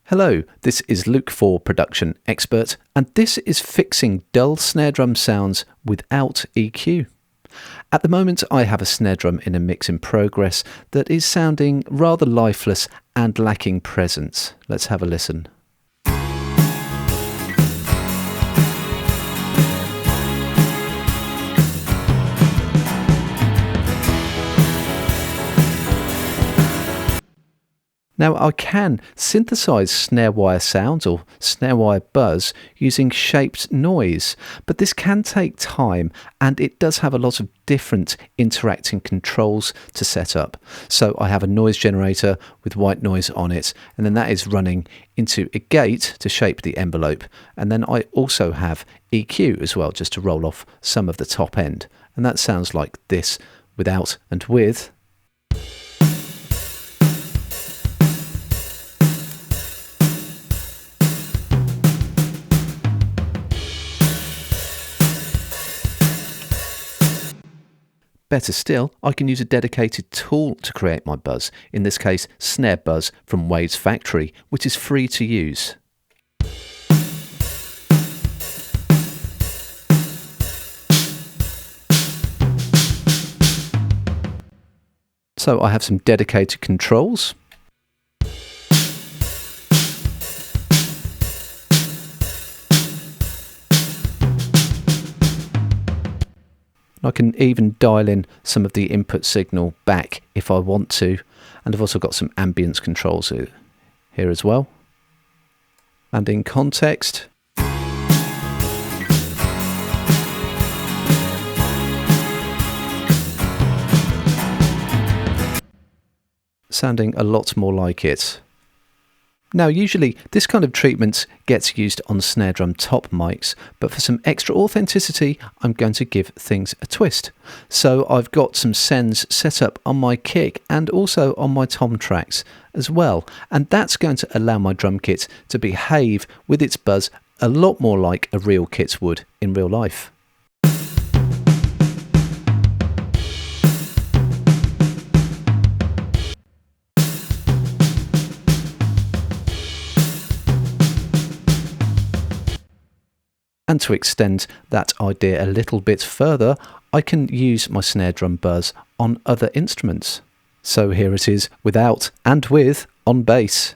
Hello, this is Luke for Production Expert, and this is fixing dull snare drum sounds without EQ. At the moment I have a snare drum in a mix in progress that is sounding rather lifeless and lacking presence. Let's have a listen. Now I can synthesize snare wire sounds or snare wire buzz using shaped noise, but this can take time and it does have a lot of different interacting controls to set up. So I have a noise generator with white noise on it, and then that is running into a gate to shape the envelope, and then I also have EQ as well, just to roll off some of the top end, and that sounds like this without and with. Better still, I can use a dedicated tool to create my buzz, in this case Snare Buzz from Waves Factory, which is free to use. So I have some dedicated controls. I can even dial in some of the input signal back if I want to, and I've also got some ambience controls here as well. And in context, sounding a lot more like it. Now usually this kind of treatment gets used on snare drum top mics, but for some extra authenticity I'm going to give things a twist. So I've got some sends set up on my kick and also on my tom tracks as well, and that's going to allow my drum kit to behave with its buzz a lot more like a real kit would in real life. And to extend that idea a little bit further, I can use my snare drum buzz on other instruments. So here it is without and with on bass.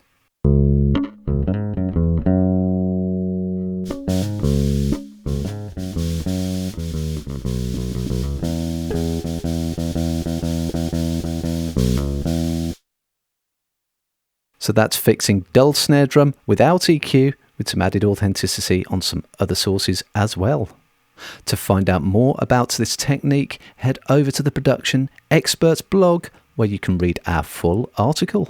So that's fixing dull snare drum without EQ, with some added authenticity on some other sources as well. To find out more about this technique, head over to the Production Experts blog, where you can read our full article.